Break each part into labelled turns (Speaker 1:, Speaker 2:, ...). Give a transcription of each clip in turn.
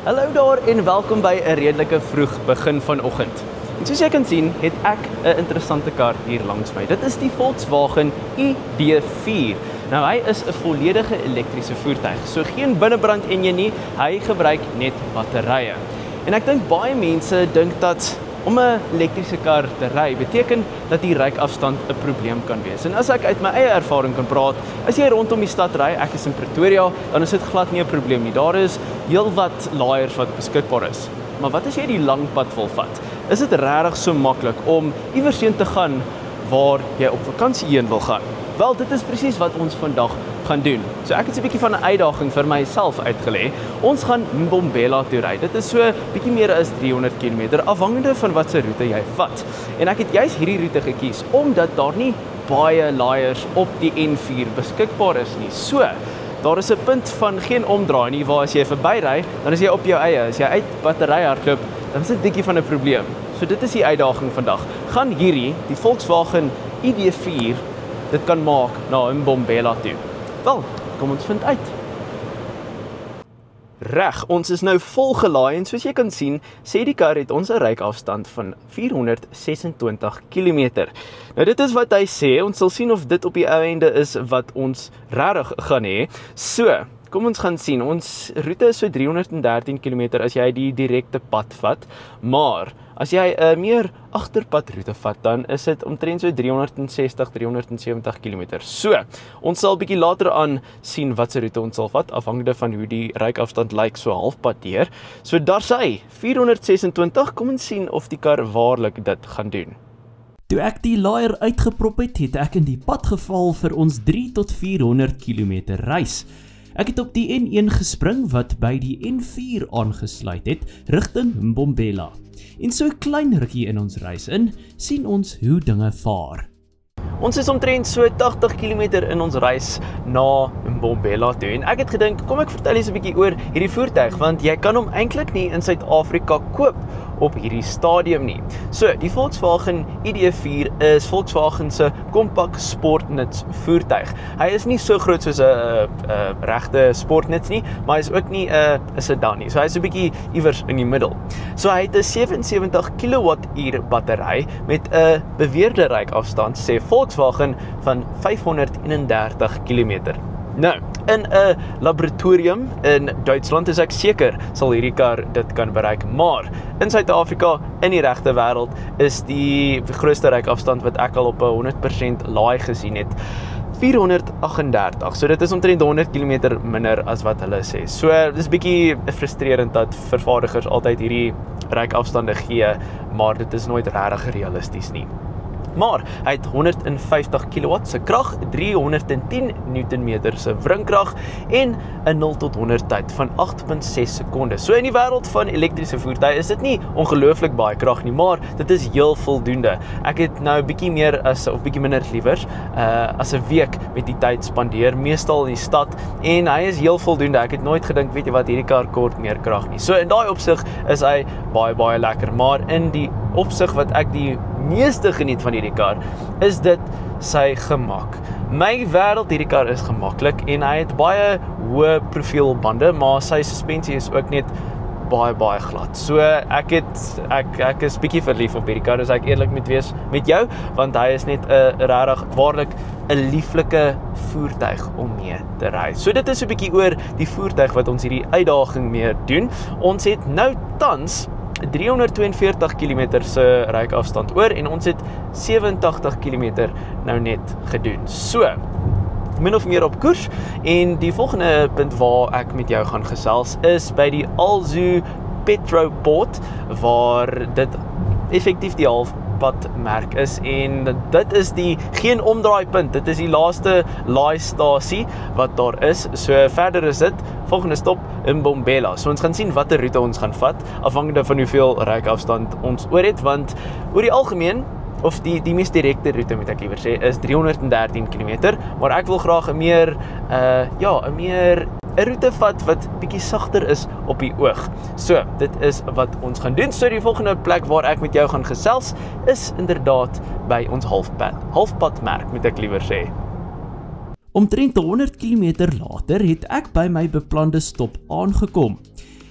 Speaker 1: Hallo daar en welkom by 'n redelike vroeg begin vanoggend. En soos jy kan sien, het ek 'n interessante kar hier langs my. Dit is die Volkswagen ID4. Nou hy is 'n volledige elektriese voertuig. So geen binnebrand enjin nie, hy gebruik net batterye. En ek dink baie mense dink dat om 'n elektriese kar te ry beteken dat die ryafstand 'n probleem kan wees. En as ek uit my eie ervaring kan praat, as jy rondom die stad ry, ek is in Pretoria, dan is dit glad nie 'n probleem nie. Daar is heelwat laaiers wat beskikbaar is. Maar wat as jy die lang pad wil vat? Is dit regtig so maklik om iewers heen te gaan waar jy op vakansie heen wil gaan? Wel, dit is presies wat ons vandag gaan doen. So ek het 'n bietjie van 'n uitdaging vir myself uitgelê. Ons gaan Mbombela toe ry. Dit is so bietjie meer as 300 km afhangende van watse roete jy vat. En ek het juis hierdie roete gekies omdat daar nie baie laaiers op die N4 beskikbaar is nie. So, daar is 'n punt van geen omdraai nie waar as jy verbyry, dan is jy op jou eie. As jy uit battery hardloop, dan is dit bietjie van 'n probleem. So dit is die uitdaging vandag. Gaan hierdie, die Volkswagen ID4, dit kan maak na Mbombela toe. Wel, kom ons vind uit. Reg, ons is nou vol gelaai en soos jy kan sien, sê die kar het ons 'n ryafstand van 426 km. Nou dit is wat hy sê, ons sal sien of dit op die einde is wat ons regtig gaan hê. So, kom ons gaan sien, ons roete is so 313 km as jy die direkte pad vat, maar as jy 'n meer agterpadroete vat, dan is dit omtrent so 360-370 km. So, ons sal bietjie later aan sien watse roete ons sal vat, afhangende van hoe die ryafstand lyk so halfpad deur. So daar's hy, 426, kom ons sien of die kar waarlik dit gaan doen.
Speaker 2: Toe ek die laaier uitgeprop het ek in die pad geval vir ons 3 tot 400 km reis. Ek het op die N1 gespring wat by die N4 aangesluit het, rigting Mbombela. En so 'n klein rukkie in ons reis in, sien ons hoe dinge vaar.
Speaker 1: Ons is omtrent so 80 km in ons reis na Mbombela toe en ek het gedink, kom ek vertel eens 'n bietjie oor hierdie voertuig, want jy kan hom eintlik nie in Suid-Afrika koop op hierdie stadium nie. So, die Volkswagen ID4 is Volkswagen se kompak sportnuts voertuig. Hy is nie so groot soos 'n regte sportnuts nie, maar hy is ook nie 'n sedan nie. So hy is 'n bietjie iewers in die middel. So hy het 'n 77 kWh battery met 'n beweerde ryafstand, sê Volkswagen, van 531 km. Nou, in 'n laboratorium in Duitsland is ek seker sal hierdie kar dit kan bereik, maar in Suid-Afrika, in die regte wêreld, is die grootste ryafstand wat ek al op 'n 100% laai gesien het, 438. So dit is omtrent 100 km minder as wat hulle sê. So dis bietjie frustrerend dat vervaardigers altyd hierdie ryafstande gee, maar dit is nooit regtig realisties nie. Maar hy het 150 kW se krag, 310 Nm se wringkrag en 'n 0 tot 100 tyd van 8.6 sekondes. So in die wêreld van elektriese voertuie is dit nie ongelooflik baie krag nie, maar dit is heel voldoende. Ek het nou bietjie meer of bietjie minder liewers as 'n week met die tyd spandeer, meestal in die stad, en hy is heel voldoende. Ek het nooit gedink, weet jy wat, hierdie kar kort meer krag nie. So in daai opsig is hy baie lekker, maar in die opsig wat ek die meeste geniet van hierdie kar, is dit sy gemak. My wêreld, hierdie kar is gemaklik en hy het baie hoë profiel bande, maar sy suspensie is ook net baie glad. So ek is bietjie verlief op hierdie kar, as ek eerlik moet wees met jou, want hy is net 'n regtig waarlik 'n lieflike voertuig om mee te ry. So dit is 'n bietjie oor die voertuig wat ons hierdie uitdaging mee doen. Ons het nou tans 342 km se ryafstand oor en ons het 87 km nou net gedoen. So, min of meer op koers, en die volgende punt waar ek met jou gaan gesels is by die Alzu Petropoort, waar dit effektief die halfpadmerk is, en dit is die geen omdraaipunt, dit is die laaste laaistasie wat daar is. So verder is dit volgende stop in Mbombela. So ons gaan sien watter roete ons gaan vat, afhangende van hoeveel ryafstand ons oor het, want oor die algemeen, of die mees direkte roete moet ek liewer sê, is 313 km, maar ek wil graag 'n meer 'n roete vat wat bietjie sagter is op die oog. So, dit is wat ons gaan doen. So die volgende plek waar ek met jou gaan gesels is inderdaad by ons halfpadmerk, moet ek liewer sê.
Speaker 2: Omtrent 100 km later het ek by my beplande stop aangekom.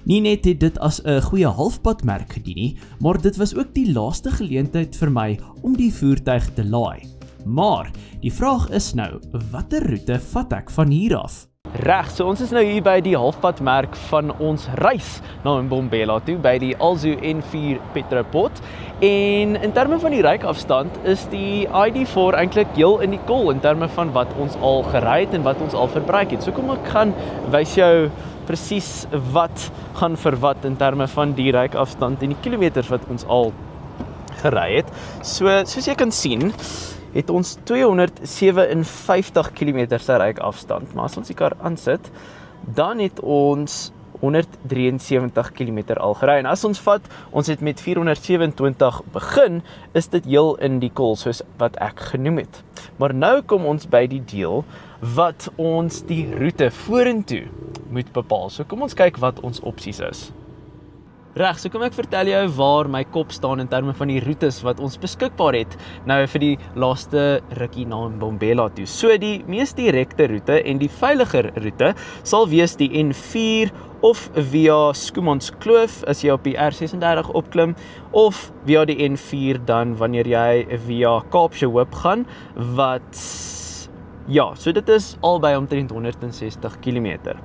Speaker 2: Nie net het dit as 'n goeie halfpadmerk gedien nie, maar dit was ook die laaste geleentheid vir my om die voertuig te laai. Maar die vraag is nou, watter roete vat ek van hier af?
Speaker 1: Reg, so ons is nou hier by die halfpadmerk van ons reis na Mbombela toe, by die Alzu N4 Petroport. En in terme van die ryafstand is die ID4 eintlik heel in die kol in terme van wat ons al gery het en wat ons al verbruik het. So kom ek gaan wys jou presies wat gaan vir wat in terme van die ryafstand en die kilometers wat ons al gery het. So, soos jy kan sien, het ons 257 km se ryafstand, maar as ons die kar aansit, dan het ons 173 km al gery. En as ons vat, ons het met 427 begin, is dit heel in die kol, soos wat ek genoem het. Maar nou kom ons by die deel wat ons die roete vorentoe moet bepaal. So kom ons kyk wat ons opsies is. Reg, so kom ek vertel jou waar my kop staan in terme van die roetes wat ons beskikbaar het nou vir die laaste rukkie na Mbombela toe. So die mees direkte roete en die veiliger roete sal wees die N4 of via Schoemanskloof as jy op die R36 opklim, of via die N4 dan wanneer jy via Kaapse Hoop gaan, wat ja, so dit is albei omtrent 160 km.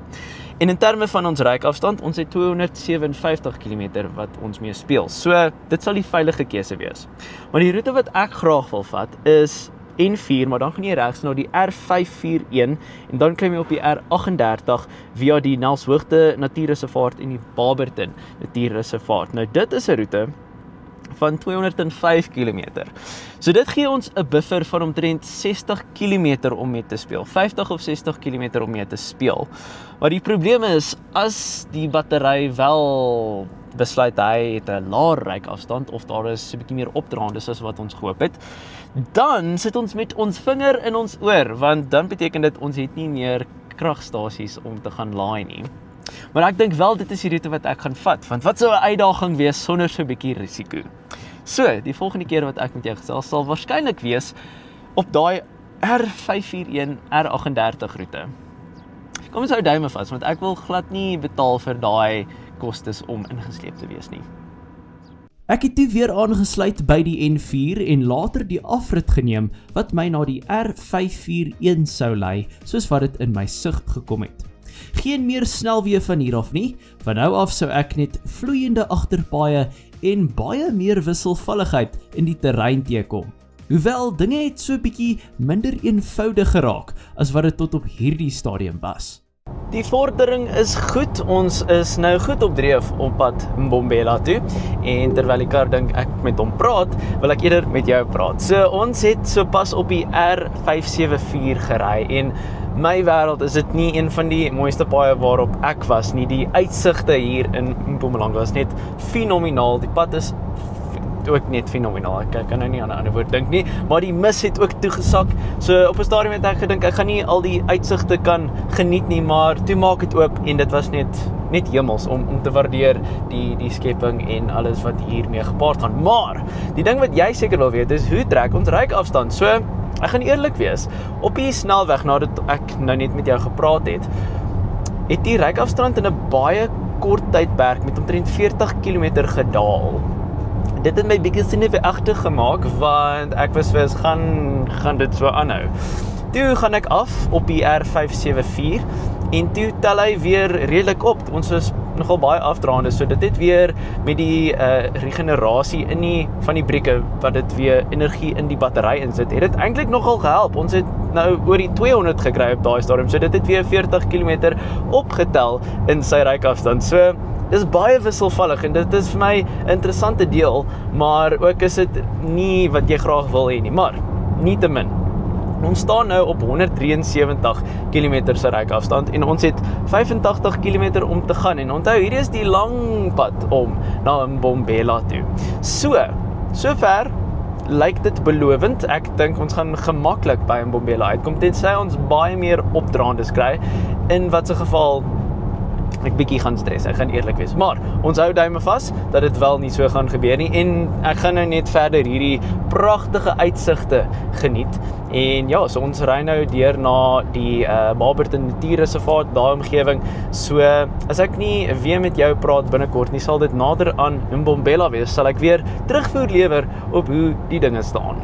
Speaker 1: En in terme van ons ryafstand, ons het 257 km wat ons mee speel. So dit sal die veilige keuse wees. Maar die roete wat ek graag wil vat is N4, maar dan gaan jy regs na die R541 en dan klim jy op die R38 via die Nelshoogte Natuurreservaat en die Barberton Natuurreservaat. Nou dit is 'n roete van 205 km. So dit gee ons 'n buffer van omtrent 60 km om mee te speel. 50 of 60 km om mee te speel. Maar die probleem is, as die battery wel besluit hy het 'n laer ryafstand of daar is 'n bietjie meer opdraandes as wat ons gehoop het, dan sit ons met ons vinger in ons oor, want dan beteken dit ons het nie meer kragstasies om te gaan laai nie. Maar ek dink wel dit is die roete wat ek gaan vat, want wat sou 'n uitdaging wees sonder so 'n bietjie risiko. So, die volgende keer wat ek met jou gesels sal waarskynlik wees op daai R541 R38 roete. Kom ons hou duime vas, want ek wil glad nie betaal vir daai kostes om ingesleep te wees nie.
Speaker 2: Ek het toe weer aangesluit by die N4 en later die afrit geneem wat my na die R541 sou lei, soos wat dit in my sig gekom het. Geen meer snelweë van hier af nie, van nou af sou ek net vloeiende agterpaaie en baie meer wisselvalligheid in die terrein teekom. Hoewel dinge het so bietjie minder eenvoudig geraak as wat dit tot op hierdie stadium was.
Speaker 1: Die vordering is goed, ons is nou goed op dreef op pad Mbombela toe en terwyl die kar dink ek met hom praat, wil ek eerder met jou praat. So ons het sopas op die R574 gery en my wêreld is dit nie een van die mooiste paaie waarop ek was nie. Die uitsigte hier in Mpumalanga was net fenomenaal. Die pad is ook net fenomenaal. Ek kan nou nie aan 'n ander woord dink nie, maar die mis het ook toegesak. So op 'n stadium het ek gedink ek gaan nie al die uitsigte kan geniet nie, maar toe maak dit oop en dit was net hemels om te waardeer die skepping en alles wat hiermee gepaard gaan. Maar die ding wat jy seker wil weet is hoe trek ons ryafstand. So ek gaan eerlik wees, op die snelweg nadat ek nou net met jou gepraat het die ryafstand in 'n baie kort tydperk met omtrent 40 km gedaal. Dit het my bietjie sinneagtig gemaak, want ek was vir gaan dit so aanhou. Toe gaan ek af op die R574 en toe tel hy weer redelik op. Ons is nogal baie afdraande, so dit het weer met die regenerasie van die brieke, wat dit weer energie in die battery insit, het dit eintlik nogal gehelp. Ons het nou oor die 200 gekry op daai stadium, so dit het weer 40 km opgetel in sy ryafstand. So dis baie wisselvallig en dit is vir my 'n interessante deel, maar ook is dit nie wat jy graag wil hê nie, maar nietemin. Ons staan nou op 173 km se ryafstand en ons het 85 km om te gaan en onthou, hierdie is die lang pad om na Mbombela toe. Sover lyk dit belovend. Ek dink ons gaan gemaklik by Mbombela uitkom, tensy ons baie meer opdraandes kry, in wat se geval ek ek bietjie gaan stres, ek gaan eerlik wees. Maar ons hou duime vas dat dit wel nie so gaan gebeur nie en ek gaan nou net verder hierdie pragtige uitsigte geniet. En ja, so ons ry nou deur na die Barberton Natuurreservaat, daai omgewing. So as ek nie weer met jou praat binnekort nie, sal dit nader aan Mbombela wees, sal ek weer terugvoer lewer op hoe die dinge staan.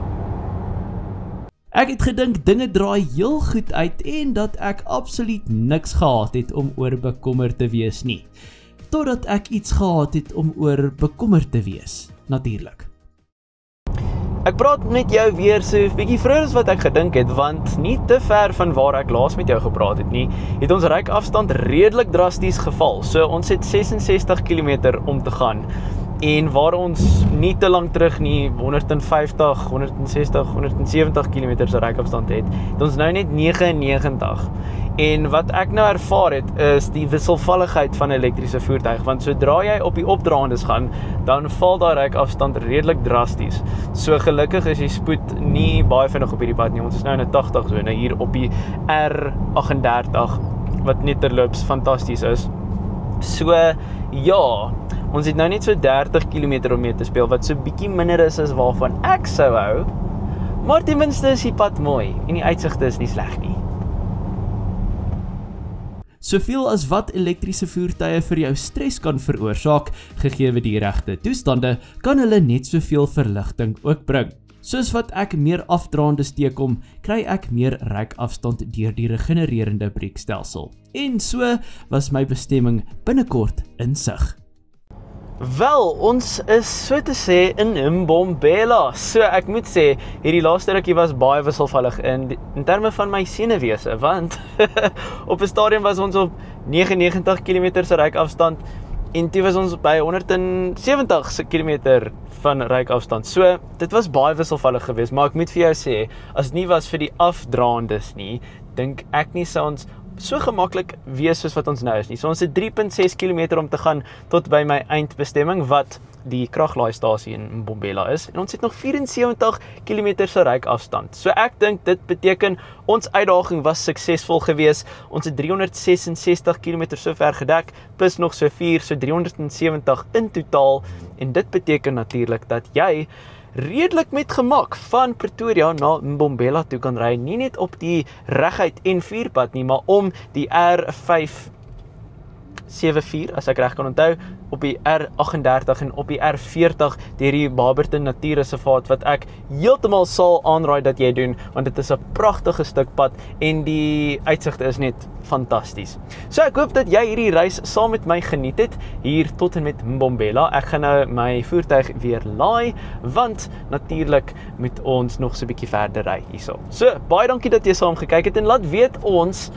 Speaker 2: Ek het gedink dinge draai heel goed uit en dat ek absoluut niks gehad het om oor bekommerd te wees nie. Totdat ek iets gehad het om oor bekommerd te wees, natuurlik.
Speaker 1: Ek praat met jou weer so 'n bietjie vroeër as wat ek gedink het, want nie te ver van waar ek laas met jou gepraat het nie, het ons ryafstand redelik drasties geval. So ons het 66 km om te gaan. En waar ons nie te lank terug nie 150, 160, 170 km se ryafstand het ons nou net 99. En wat ek nou ervaar het is die wisselvalligheid van 'n elektriese voertuig, want sodra jy op die opdraandes gaan, dan val daai ryafstand redelik drasties. So gelukkig is die spoed nie baie vinnig op hierdie pad nie. Ons is nou in 'n 80 sone hier op die R38 wat net terloops fantasties is. So ja, ons het nou net so 30 km om mee te speel, wat so bietjie minder is as waarvan ek sou hou. Maar ten minste is die pad mooi en die uitsigte is nie sleg nie.
Speaker 2: Soveel as wat elektriese voertuie vir jou stres kan veroorsaak, gegee die regte toestande, kan hulle net soveel verligting ook bring. Soos wat ek meer afdraandes teekom, kry ek meer ryafstand deur die regenererende breekstelsel. En so was my bestemming binnekort in sig.
Speaker 1: Wel, ons is so te sê in Mbombela. So ek moet sê, hierdie laaste rukkie was baie wisselvallig in terme van my senuwese, want op 'n stadium was ons op 99 km se ryafstand en toe was ons by 170 km van ryafstand. So dit was baie wisselvallig geweest, maar ek moet vir jou sê, as dit nie was vir die afdraandes nie, dink ek nie sou ons so gemaklik wees soos wat ons nou is nie. So ons het 3.6 km om te gaan tot by my eindbestemming wat die kraglaaistasie in Mbombela is en ons het nog 74 km se ryafstand. So ek dink dit beteken ons uitdaging was suksesvol geweest. Ons het 366 km sover gedek plus nog so 4, so 370 in totaal en dit beteken natuurlik dat jy redelik met gemak van Pretoria na Mbombela toe kan ry, nie net op die reguit N4 pad nie, maar om die R574 as ek reg kan onthou, op die R38 en op die R40 deur die Barberton Natuurreservaat wat ek heeltemal sal aanraai dat jy doen, want dit is 'n pragtige stuk pad en die uitsigte is net fantasties. So ek hoop dat jy hierdie reis saam met my geniet het hier tot en met Mbombela. Ek gaan nou my voertuig weer laai, want natuurlik moet ons nog so 'n bietjie verder ry hierso. So baie dankie dat jy saam gekyk het en laat weet ons,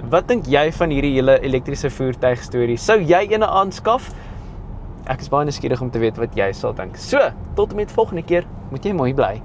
Speaker 1: wat dink jy van hierdie hele elektriese voertuig storie? Sou jy eene aanskaf? Ek is baie nuuskierig om te weet wat jy sal dink. So, tot en met volgende keer, moet jy mooi bly.